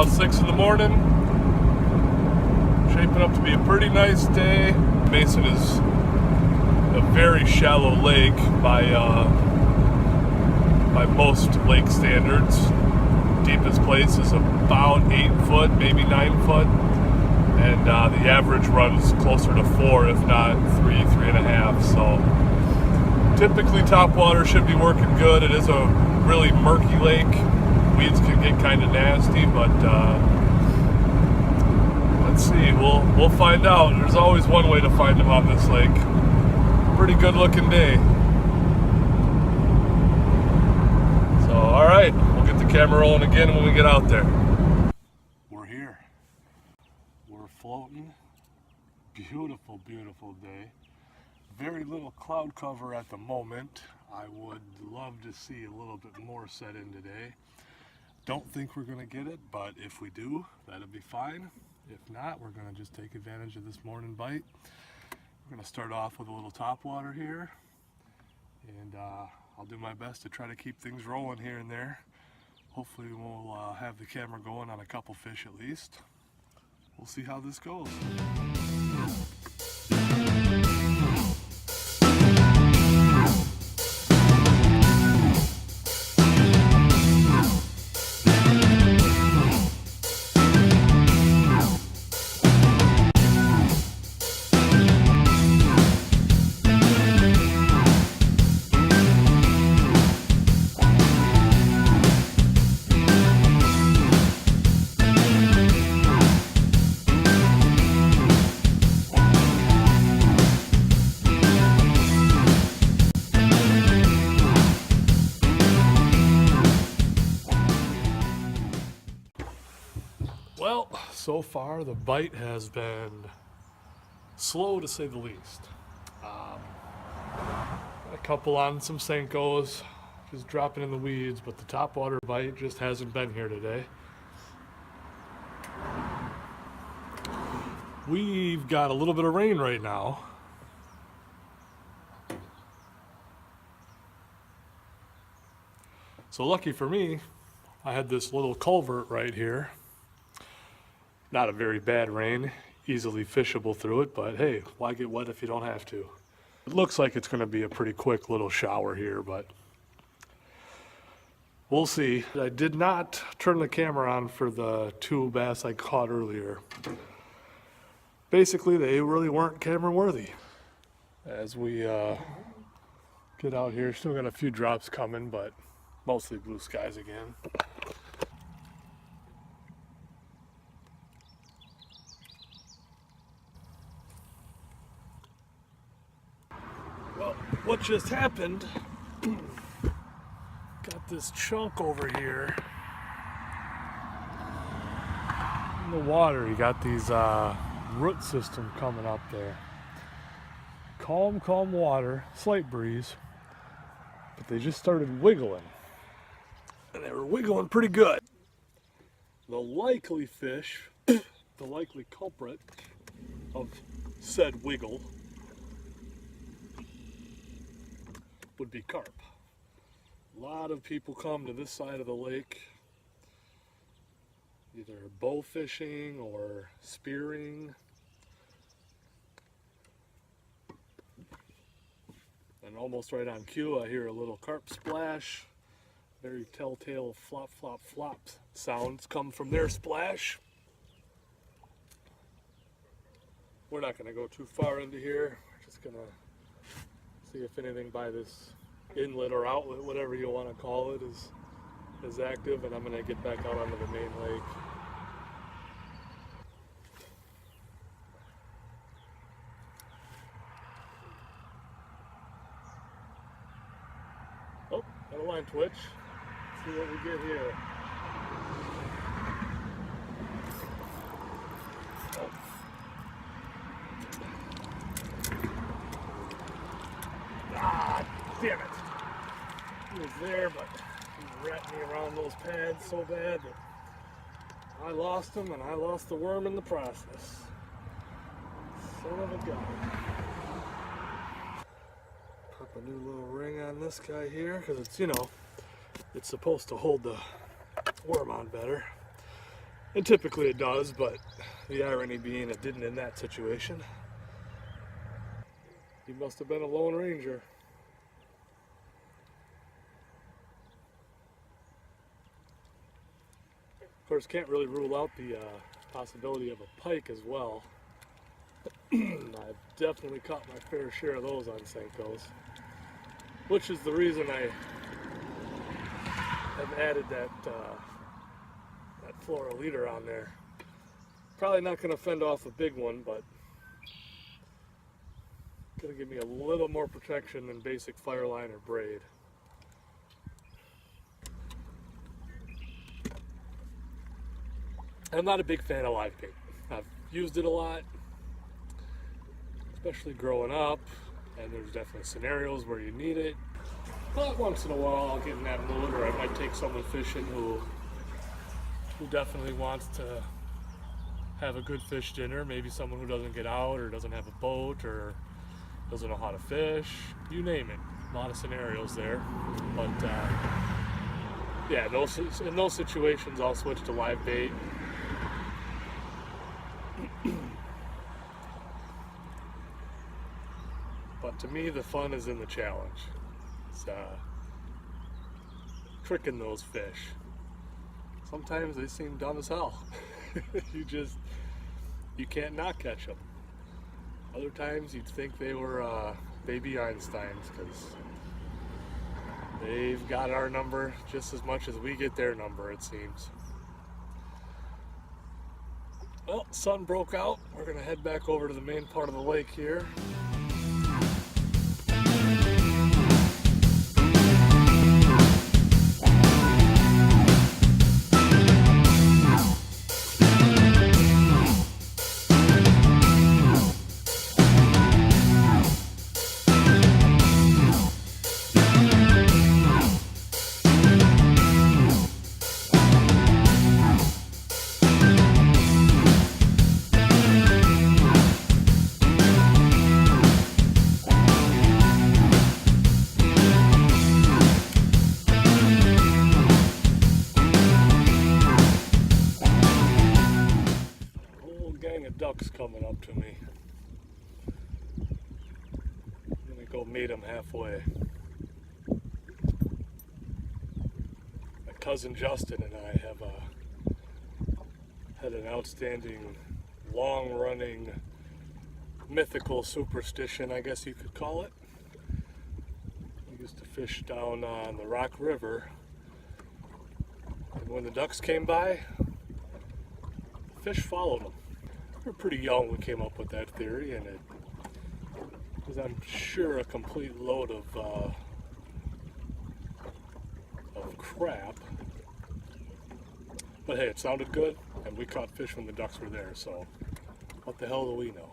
about 6 in the morning. Shaping up to be a pretty nice day. Mason is a very shallow lake by most lake standards. Deepest place is about 8 foot, maybe 9 foot. And the average runs closer to 4, if not 3.5. So typically topwater should be working good. It is a really murky lake. Weeds can get kind of nasty, but let's see. We'll find out. There's always one way to find them on this lake. Pretty good looking day. So all right, we'll get the camera rolling again when we get out there. We're here. We're floating. Beautiful, beautiful day. Very little cloud cover at the moment. I would love to see a little bit more set in today. Don't think we're gonna get it, but if we do, that'll be fine. If not, we're gonna just take advantage of this morning bite. We're gonna start off with a little topwater here, and I'll do my best to try to keep things rolling here and there. Hopefully we'll have the camera going on a couple fish at least. We'll see how this goes. Well, so far the bite has been slow to say the least. A couple on some Senkos, just dropping in the weeds, but the topwater bite just hasn't been here today. We've got a little bit of rain right now. So lucky for me, I had this little culvert right here. Not a very bad rain, easily fishable through it, but hey, why get wet if you don't have to? It looks like it's gonna be a pretty quick little shower here, but we'll see. I did not turn the camera on for the 2 bass I caught earlier. Basically, they really weren't camera worthy. As we get out here, still got a few drops coming, but mostly blue skies again. Well, what just happened, got this chunk over here in the water. You got these root system coming up there. Calm water, slight breeze, but they just started wiggling. And they were wiggling pretty good. The likely fish, the likely culprit of said wiggle would be carp. A lot of people come to this side of the lake either bow fishing or spearing. And almost right on cue I hear a little carp splash. Very telltale flop flop flop sounds come from their splash. We're not going to go too far into here. We're just going to see if anything by this inlet or outlet, whatever you want to call it, is active, and I'm going to get back out onto the main lake. Oh, got a line twitch. Let's see what we get here. Ah, damn it. He was there, but he wrapped me around those pads so bad that I lost him, and I lost the worm in the process. Son of a gun. Pop a new little ring on this guy here, because it's, you know, it's supposed to hold the worm on better. And typically it does, but the irony being it didn't in that situation. He must have been a Lone Ranger. Of course, can't really rule out the possibility of a pike as well. I've definitely caught my fair share of those on Senkos, which is the reason I have added that floral leader on there. Probably not going to fend off a big one, but going to give me a little more protection than basic fireline or braid. I'm not a big fan of live bait. I've used it a lot, especially growing up, and there's definitely scenarios where you need it. But once in a while I'll get in that mood, or I might take someone fishing who definitely wants to have a good fish dinner. Maybe someone who doesn't get out or doesn't have a boat or doesn't know how to fish. You name it. A lot of scenarios there. But yeah, in those situations I'll switch to live bait. But to me, the fun is in the challenge. It's tricking those fish. Sometimes they seem dumb as hell. You can't not catch them. Other times you'd think they were baby Einsteins, because they've got our number just as much as we get their number, it seems. Well, sun broke out. We're gonna head back over to the main part of the lake here. Ducks coming up to me. I'm gonna go meet them halfway. My cousin Justin and I have had an outstanding, long-running, mythical superstition, I guess you could call it. We used to fish down on the Rock River, and when the ducks came by, the fish followed them. We were pretty young when we came up with that theory, and it was, I'm sure, a complete load of crap. But hey, it sounded good, and we caught fish when the ducks were there, so what the hell do we know?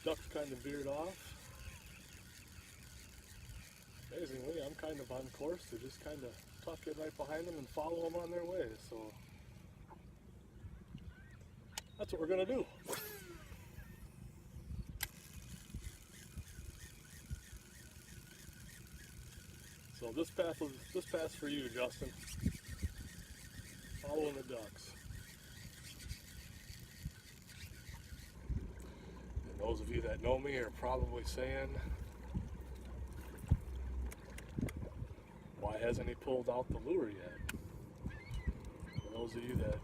Ducks kind of veered off. Amazingly, I'm kind of on course to just kind of tuck in right behind them and follow them on their way, so that's what we're gonna do. So this path's for you, Justin. Following the ducks. And those of you that know me are probably saying, why hasn't he pulled out the lure yet? For those of you that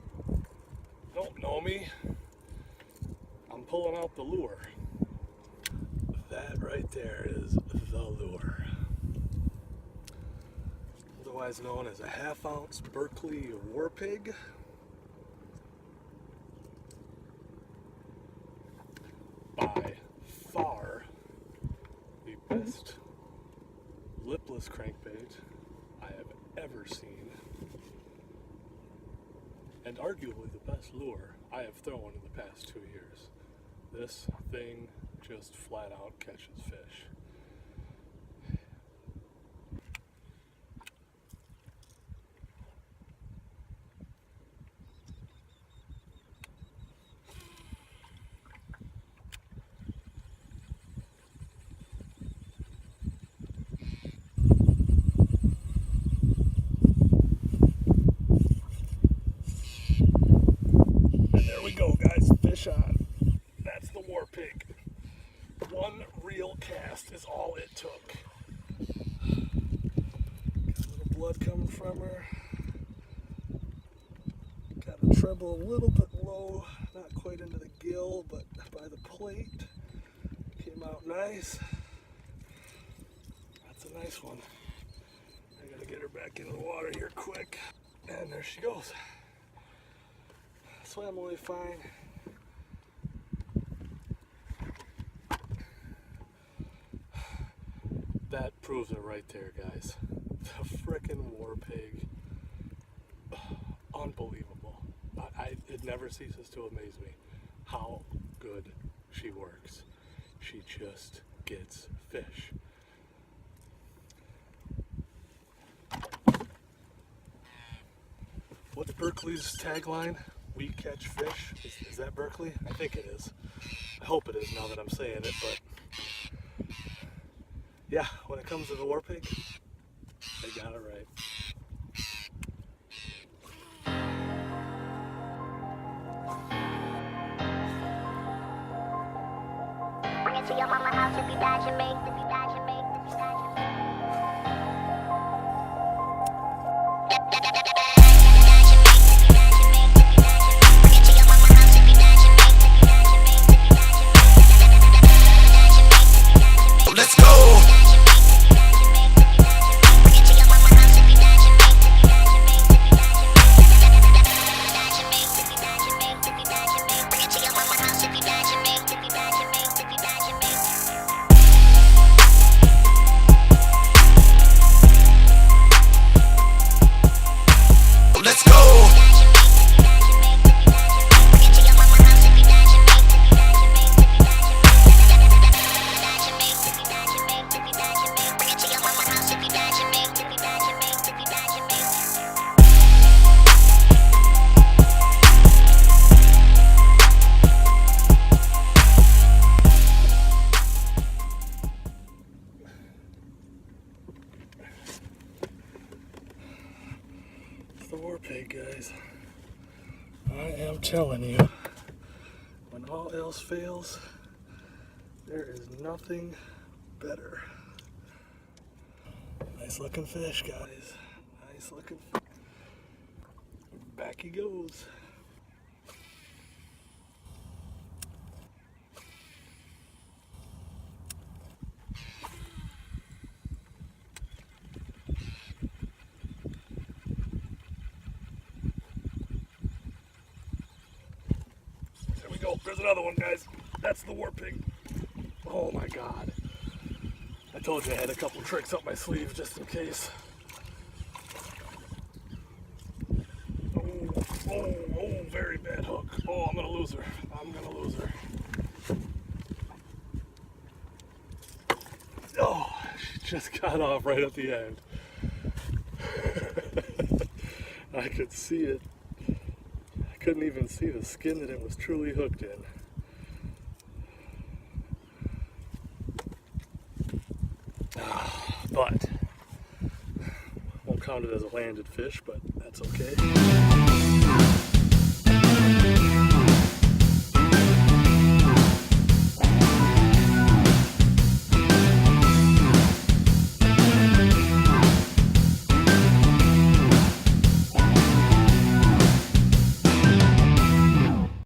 don't know me, I'm pulling out the lure. That right there is the lure. Otherwise known as a 1/2 ounce Berkeley WarPig. By far the best lipless crankbait I have ever seen. And arguably the best lure I have thrown in the past 2 years. This thing just flat out catches fish. is all it took. Got a little blood coming from her. Got the treble a little bit low, not quite into the gill, but by the plate. Came out nice. That's a nice one. I gotta get her back into the water here quick. And there she goes. Swam away fine. That proves it right there, guys. The frickin' WarPig. Unbelievable. It never ceases to amaze me how good she works. She just gets fish. What's Berkeley's tagline? We catch fish. Is that Berkeley? I think it is. I hope it is now that I'm saying it, but yeah, when it comes to the WarPig, they got it right. Bring it to your mama house if you dodging me, if you dodging me, if you dodging me. Let's go! Let's go! It's the WarPig, guys. I am telling you, when all else fails, there is nothing better. Nice looking fish, guys. Nice looking fish. Back he goes. There we go. There's another one, guys. That's the WarPig. Oh my God. I told you I had a couple tricks up my sleeve just in case. Oh, very bad hook. Oh, I'm gonna lose her. I'm gonna lose her. Oh, she just got off right at the end. I could see it. I couldn't even see the skin that it was truly hooked in. But won't count it as a landed fish, but that's okay.